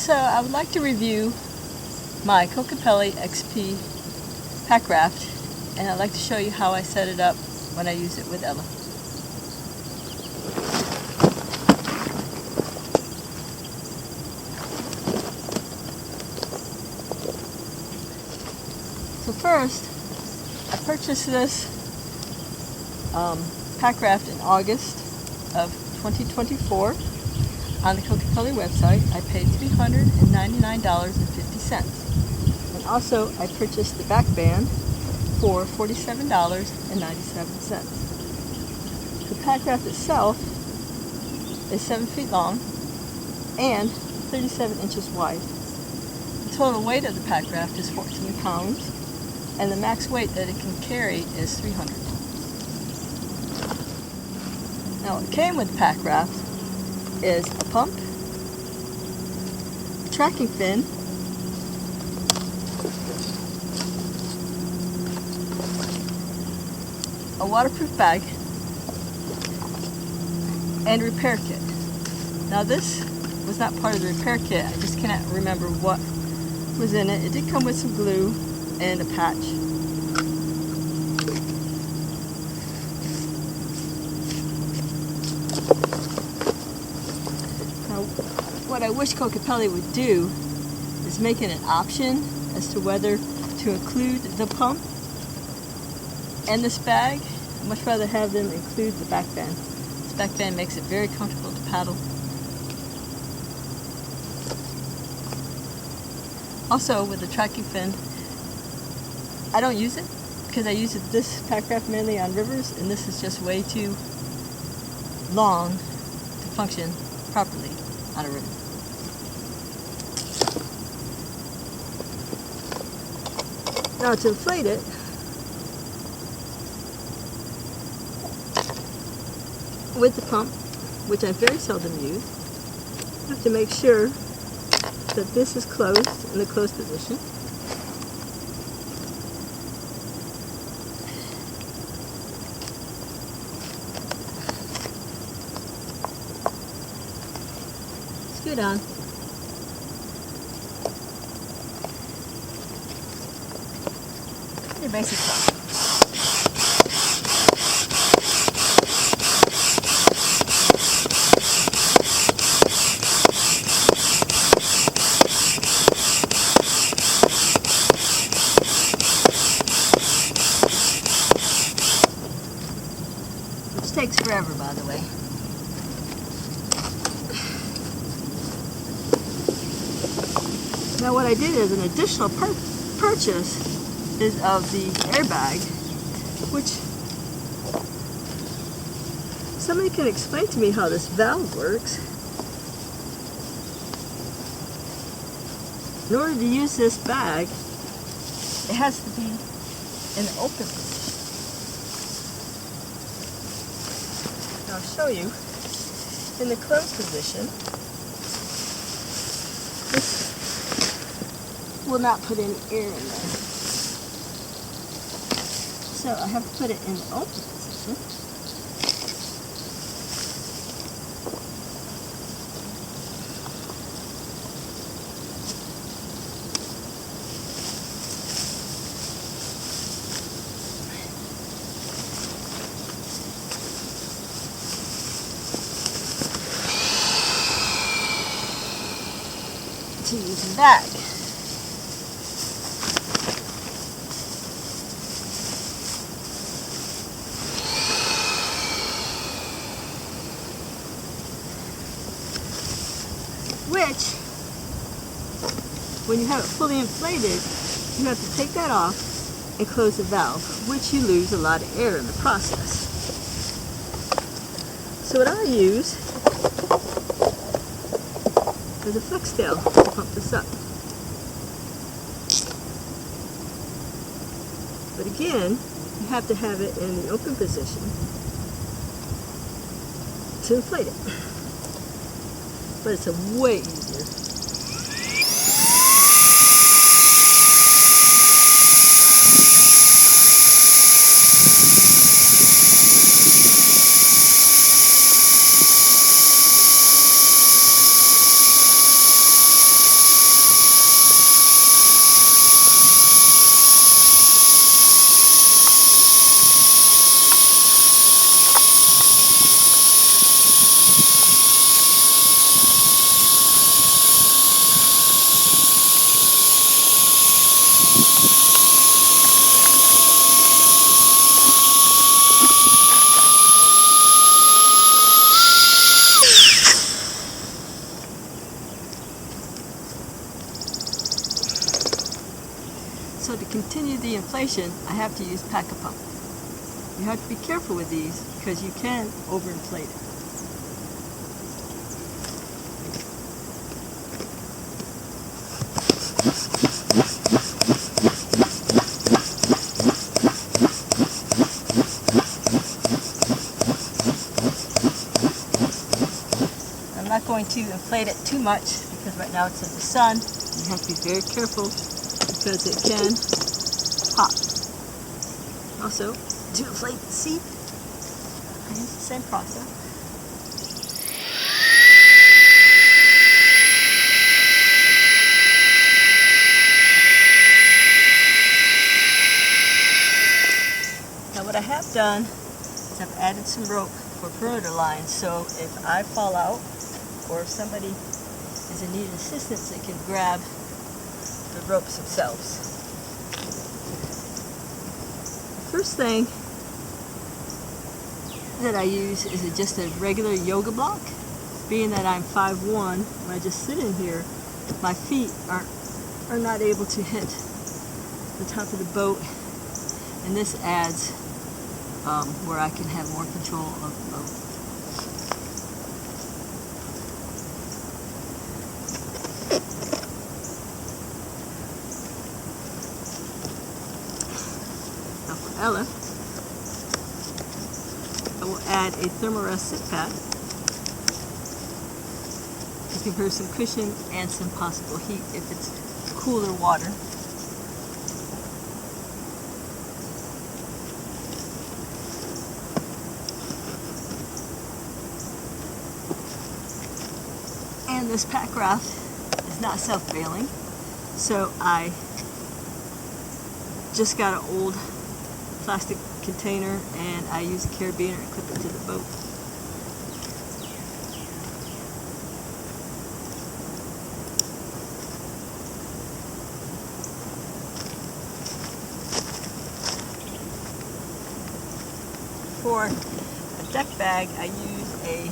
So I would like to review my Kokopelli XPD Packraft, and I'd like to show you how I set it up when I use it with Ella. So first, I purchased this Packraft in August of 2024 on the Kokopelli website. I paid $399.50. And also I purchased the back band for $47.97. The Packraft itself is 7 feet long and 37 inches wide. The total weight of the Packraft is 14 pounds, and the max weight that it can carry is 300. Now, what came with the Packraft is a pump, a tracking fin, a waterproof bag, and a repair kit. Now, this was not part of the repair kit. I just cannot remember what was in it. It did come with some glue and a patch. Now, what I wish Kokopelli would do is make it an option as to whether to include the pump and this bag. I'd much rather have them include the back band. This back band makes it very comfortable to paddle. Also, with the tracking fin, I don't use it because I use this Packraft mainly on rivers, and this is just way too long to function properly on a river. Now, to inflate it, with the pump, which I very seldom use, you have to make sure that this is closed in the closed position. Scoot on. Your basic pump. Which takes forever, by the way. Now, what I did as an additional purchase is of the airbag, which somebody can explain to me how this valve works. In order to use this bag, it has to be in the open position. Now, I'll show you. In the closed position, this will not put any air in there. So I have to put it in the open position. To use the bag. Which, when you have it fully inflated, you have to take that off and close the valve, which you lose a lot of air in the process. So what I use is a Flextail to pump this up. But again, you have to have it in the open position to inflate it. But it's a way easier. continue the inflation, I have to use Packraft Pump. You have to be careful with these because you can overinflate it. I'm not going to inflate it too much because right now it's in the sun. You have to be very careful because it can pop. Also, to inflate the seat, I use the same process. Now what I have done is I've added some rope for perimeter lines, so if I fall out or if somebody is in need of assistance, they can grab the ropes themselves. The first thing that I use is just a regular yoga block. Being that I'm 5'1", when I just sit in here, my feet are not able to hit the top of the boat, and this adds where I can have more control of the boat. Now for Ella, I will add a thermarest sit pad to give her some cushion and some possible heat if it's cooler water. And this Packraft is not self-bailing, so I just got an old plastic container and I use a carabiner and clip it to the boat. For a deck bag, I use a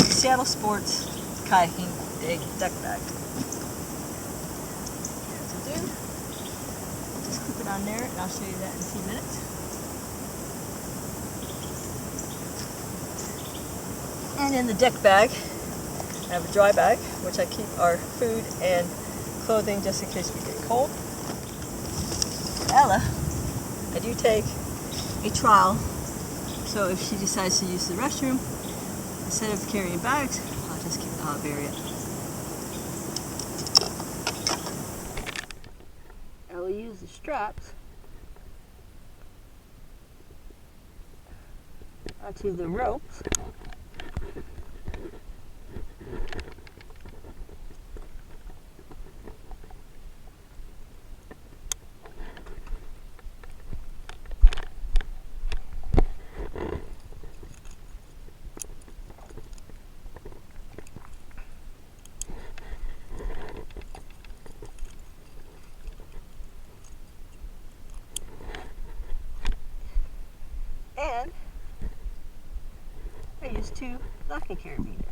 Seattle Sports kayaking big deck bag. As I do, just clip it on there, and I'll show you that in a few minutes. And in the deck bag, I have a dry bag, which I keep our food and clothing just in case we get cold. For Ella, I do take a trowel, so if she decides to use the restroom, instead of carrying bags, I'll just keep the hot area. I will use the straps onto the ropes. And I use 2 locking carabiners.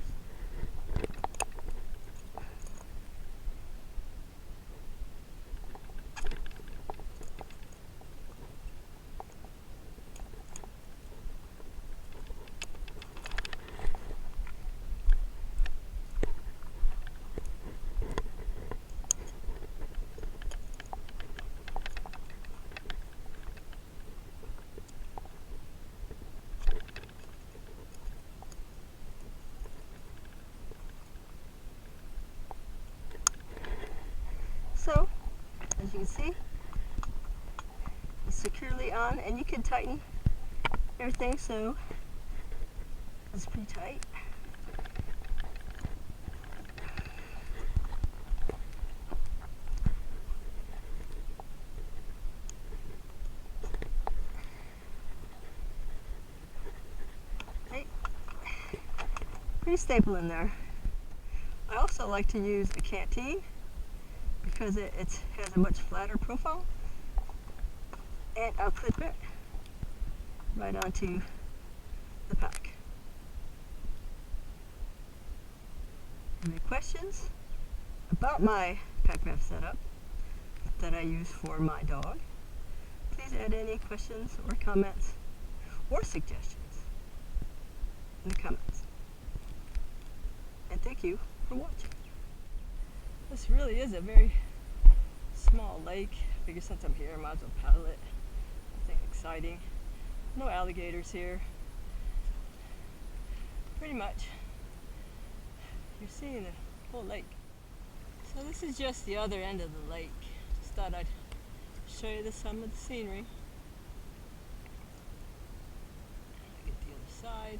So, as you can see, it's securely on, and you can tighten everything, so it's pretty tight. Okay. Pretty staple in there. I also like to use a canteen because it has a much flatter profile, and I'll clip it right onto the pack. Any questions about my Packraft setup, that I use for my dog. Please add any questions or comments or suggestions in the comments. And thank you for watching. This really is a very small lake. I figure since I'm here, I might as well paddle it. Nothing exciting. No alligators here. Pretty much, you're seeing the whole lake. So this is just the other end of the lake. Just thought I'd show you some of the scenery. Get the other side.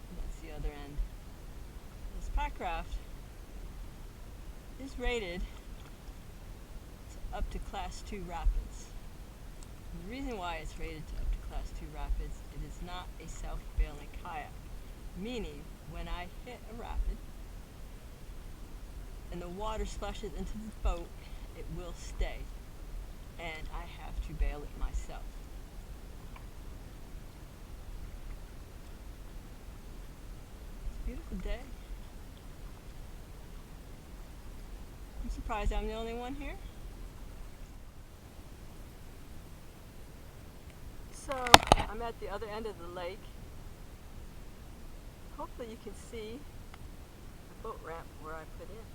And that's the other end. This Packraft is rated up to Class 2 rapids. And the reason why it's rated up to Class 2 rapids, it is not a self-bailing kayak. Meaning, when I hit a rapid and the water splashes into the boat, it will stay. And I have to bail it myself. It's a beautiful day. I'm surprised I'm the only one here. So I'm at the other end of the lake. Hopefully you can see the boat ramp where I put in.